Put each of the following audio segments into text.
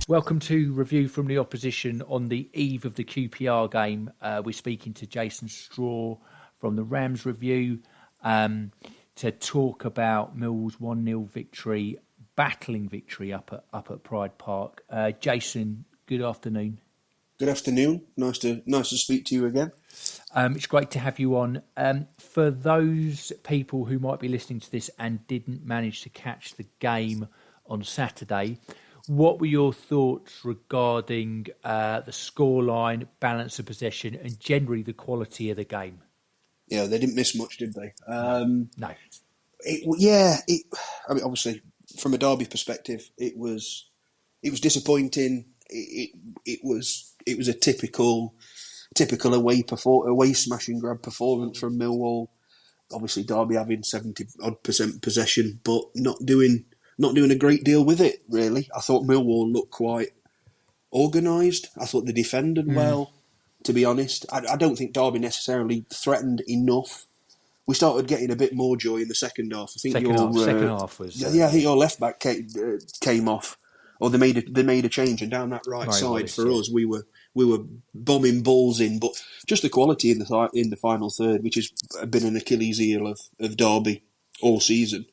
Welcome to Review from the Opposition on the eve of the QPR game. We're speaking to Jason Straw from the Rams Review to talk about Millwall's 1-0 victory, battling victory up at Pride Park. Jason, good afternoon. Good afternoon. Nice to speak to you again. It's great to have you on. For those people who might be listening to this and didn't manage to catch the game on Saturday, what were your thoughts regarding the scoreline, balance of possession, and generally the quality of the game? Yeah, they didn't miss much, did they? No. Obviously, from a derby perspective, it was disappointing. It was a typical away smash and grab performance from Millwall. Obviously, Derby having 70% possession, but not doing a great deal with it, really. I thought Millwall looked quite organised. I thought they defended well, to be honest. I don't think Derby necessarily threatened enough. We started getting a bit more joy in the second half. I think second half was... I think your left back came off, or they made a change, and down that right side for us, we were bombing balls in. But just the quality in the final third, which has been an Achilles heel of Derby all season,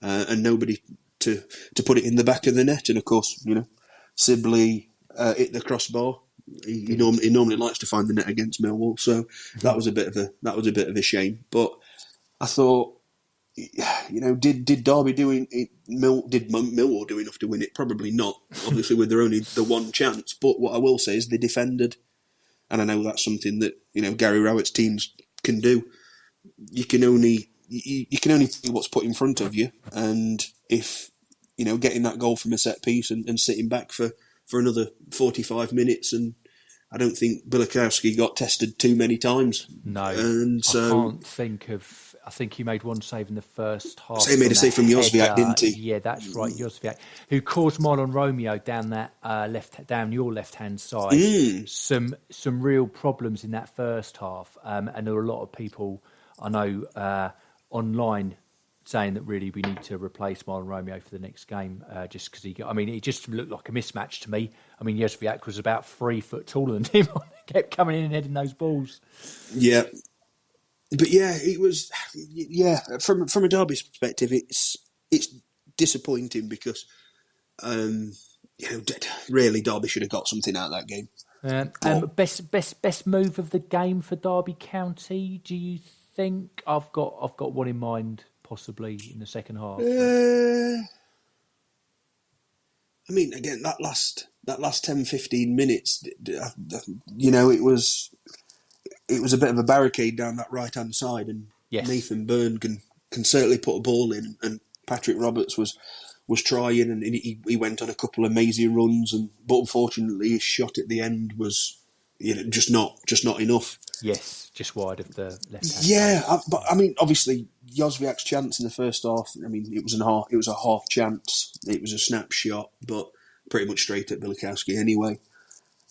and nobody to put it in the back of the net. And of course, Sibley hit the crossbar. He normally likes to find the net against Millwall, so that was a bit of a shame. But I thought, did Derby did Millwall do enough to win it? Probably not. Obviously, with their only the one chance. But what I will say is they defended, and I know that's something that Gary Rowett's teams can do. You can only do what's put in front of you, and if getting that goal from a set piece and sitting back for another 45 minutes, and I don't think Bilikowski got tested too many times. No, and so I can't think of. I think he made one save in the first half. So he made a save from Jozwiak, didn't he? Yeah, that's right, Jozwiak, who caused Marlon Romeo down that down your left-hand side some real problems in that first half, and there were a lot of people I know online saying that really we need to replace Marlon Romeo for the next game, just because it just looked like a mismatch to me. I mean, Jozwiak was about 3 foot taller than him. He kept coming in and heading those balls. Yeah. But yeah, it was. Yeah, from a Derby's perspective, it's disappointing because, really Derby should have got something out of that game. Best move of the game for Derby County, do you think? I've got one in mind, possibly in the second half. Again, that last 10-15 minutes, it was a bit of a barricade down that right-hand side, and yes. Nathan Byrne can certainly put a ball in, and Patrick Roberts was trying, and he went on a couple of mazy runs, but unfortunately his shot at the end was just not enough. Yes, just wide of the left hand. Yeah, but obviously Jozwiak's chance in the first half. It was a half chance. It was a snapshot, but pretty much straight at Bilikowski anyway.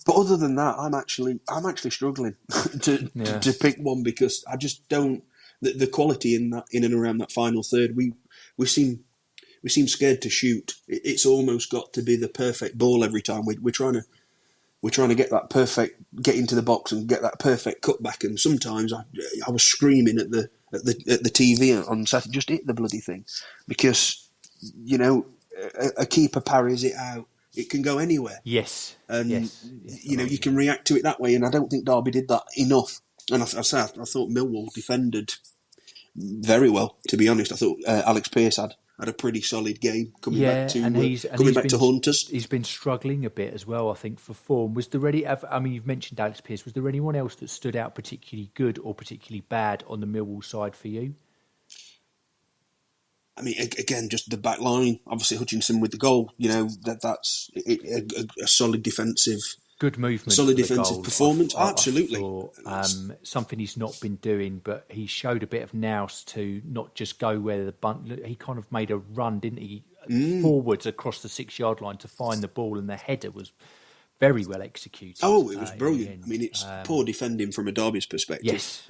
But other than that, I'm actually struggling to pick one, because I just don't the quality in and around that final third. We seem scared to shoot. It's almost got to be the perfect ball every time. We're trying to get that perfect, get into the box and get that perfect cutback. And sometimes I was screaming at the TV on Saturday, just hit the bloody thing, because a keeper parries it out. It can go anywhere. Yes. And, you can react to it that way. And I don't think Derby did that enough. And I thought Millwall defended very well, to be honest. I thought Alex Pearce had a pretty solid game coming back to haunt us. He's been struggling a bit as well, I think, for form. Was there you've mentioned Alex Pearce. Was there anyone else that stood out particularly good or particularly bad on the Millwall side for you? Again, just the back line. Obviously, Hutchinson with the goal. That's a solid defensive, good movement, solid defensive performance. Absolutely, I thought, something he's not been doing, but he showed a bit of nous to not just go where the bunt. He kind of made a run, didn't he, forwards across the 6-yard line to find the ball, and the header was very well executed. Oh, it was brilliant. It's poor defending from a Derby's perspective. Yes,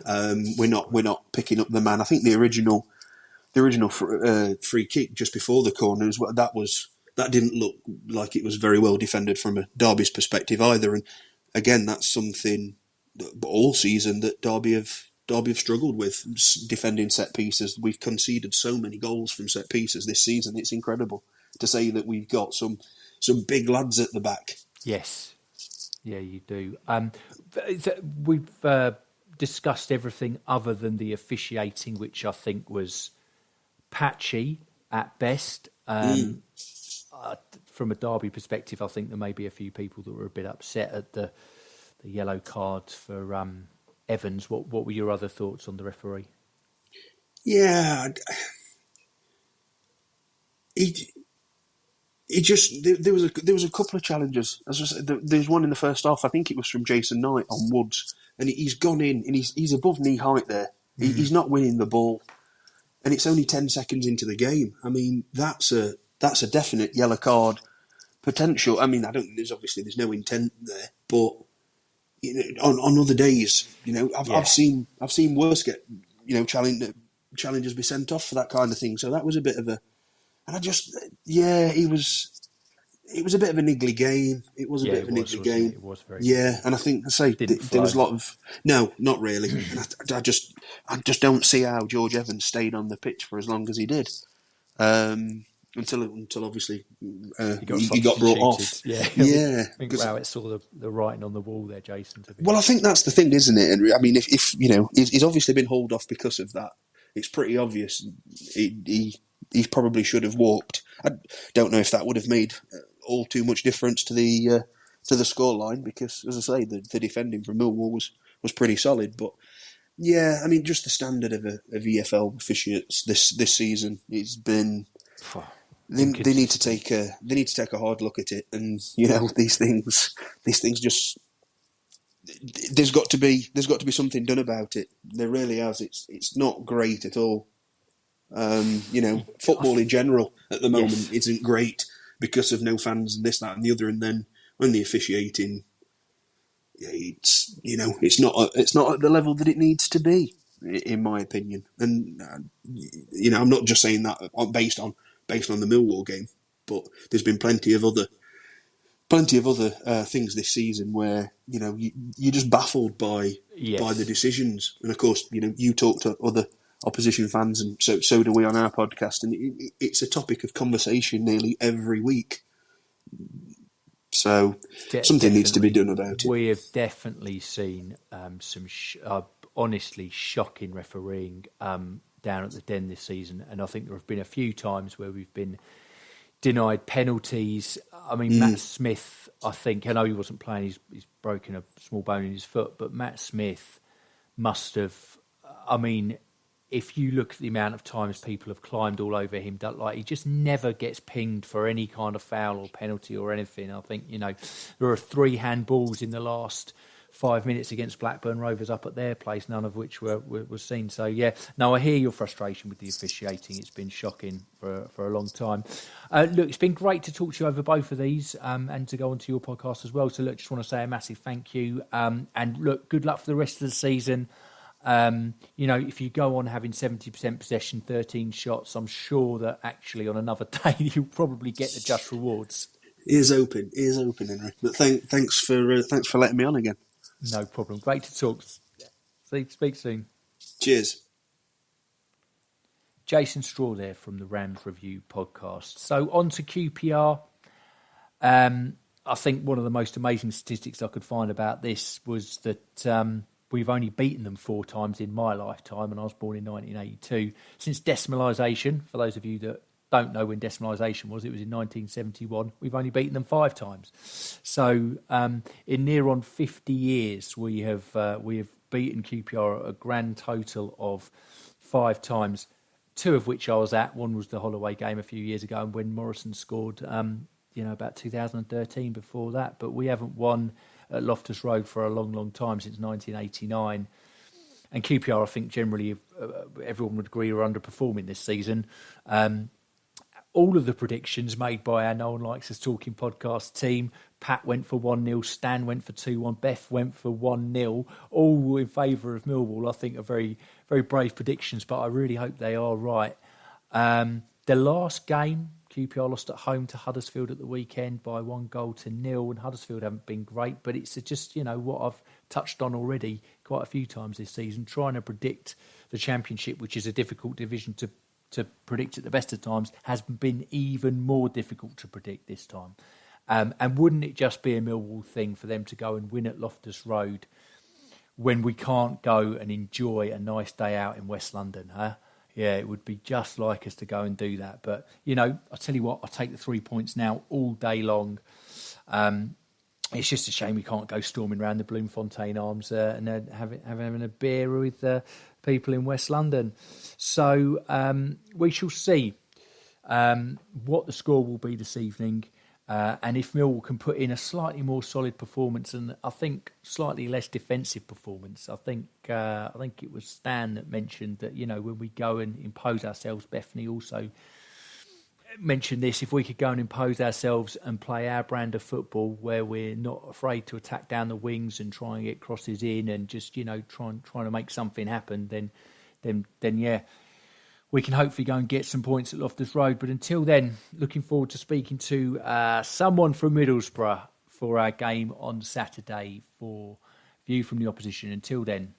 we're not picking up the man. I think the original free kick just before the corner, that was that didn't look like it was very well defended from a Derby's perspective either. And again, that's something that all season that Derby have struggled with, defending set pieces. We've conceded so many goals from set pieces this season. It's incredible to say that we've got some big lads at the back. Yes. Yeah, you do. We've discussed everything other than the officiating, which I think was patchy at best. From a Derby perspective, I think there may be a few people that were a bit upset at the yellow card for Evans. What were your other thoughts on the referee? Yeah, he just there was a couple of challenges. As I said, there's one in the first half. I think it was from Jason Knight on Woods, and he's gone in and he's above knee height there. He's not winning the ball, and it's only 10 seconds into the game. I mean, that's a definite yellow card potential. I mean, there's no intent there, but you know, on other days, you know, I've seen worse get, you know, challengers be sent off for that kind of thing. So that was a bit of a. And it was a bit of a niggly game. It was a bit of a niggly game. It was very. And I think there was a lot of no, not really. And I just don't see how George Evans stayed on the pitch for as long as he did, until obviously he got brought off. Yeah, yeah. I think Rowett saw the writing on the wall there, Jason. Well, I think that's the thing, isn't it? And I mean, if you know, he's obviously been hauled off because of that. It's pretty obvious. He probably should have walked. I don't know if that would have made all too much difference to the scoreline because, as I say, the defending from Millwall was pretty solid. But yeah, I mean, just the standard of EFL officiates this season, it's been. They need to take a hard look at it, and you know these things just. There's got to be something done about it. There really has. It's not great at all. You know, football in general at the moment isn't great because of no fans and this, that, and the other. And then when the officiating, it's not at the level that it needs to be, in my opinion. And you know, I'm not just saying that based on the Millwall game, but there's been plenty of other things this season where you know you're just baffled by the decisions. And of course, you know, you talk to other opposition fans, and so do we on our podcast, and it's a topic of conversation nearly every week. So something needs to be done about it. We have definitely seen some honestly shocking refereeing down at the Den this season, and I think there have been a few times where we've been denied penalties. I mean, Matt Smith, I think, I know he wasn't playing, he's broken a small bone in his foot, but Matt Smith must have, I mean, if you look at the amount of times people have climbed all over him, like he just never gets pinged for any kind of foul or penalty or anything. I think, you know, there are 3 handballs in the last 5 minutes against Blackburn Rovers up at their place, none of which were seen. So, yeah, no, I hear your frustration with the officiating. It's been shocking for a long time. Look, it's been great to talk to you over both of these and to go onto your podcast as well. So, look, just want to say a massive thank you. And, look, good luck for the rest of the season. You know, if you go on having 70% possession, 13 shots, I'm sure that actually on another day you'll probably get the just rewards. Ears open, Henry. But thanks for letting me on again. No problem. Great to talk. Speak soon. Cheers. Jason Straw there from the Rams Review podcast. So on to QPR. I think one of the most amazing statistics I could find about this was that we've only beaten them 4 times in my lifetime, and I was born in 1982. Since decimalisation, for those of you that don't know when decimalisation was, it was in 1971. We've only beaten them 5 times. So in near on 50 years, we have beaten QPR a grand total of 5 times, 2 of which I was at. One was the Holloway game a few years ago, and when Morrison scored, about 2013 before that. But we haven't won at Loftus Road for a long, long time, since 1989. And QPR, I think, generally, everyone would agree, are underperforming this season. All of the predictions made by our No One Likes Us Talking podcast team, Pat went for 1-0, Stan went for 2-1, Beth went for 1-0, all in favour of Millwall. I think are very, very brave predictions, but I really hope they are right. The last game, QPR lost at home to Huddersfield at the weekend by 1-0, and Huddersfield haven't been great, but it's just, what I've touched on already quite a few times this season, trying to predict the Championship, which is a difficult division to predict at the best of times, has been even more difficult to predict this time. And wouldn't it just be a Millwall thing for them to go and win at Loftus Road when we can't go and enjoy a nice day out in West London, huh? Yeah, it would be just like us to go and do that. But, I'll tell you what, I'll take the 3 points now all day long. It's just a shame we can't go storming around the Bloemfontein Arms and having a beer with people in West London. So we shall see what the score will be this evening. And if Millwall can put in a slightly more solid performance and I think slightly less defensive performance, I think it was Stan that mentioned that, when we go and impose ourselves, Bethany also mentioned this, if we could go and impose ourselves and play our brand of football where we're not afraid to attack down the wings and try and get crosses in and just, trying to make something happen, then yeah, we can hopefully go and get some points at Loftus Road. But until then, looking forward to speaking to someone from Middlesbrough for our game on Saturday for View from the Opposition. Until then,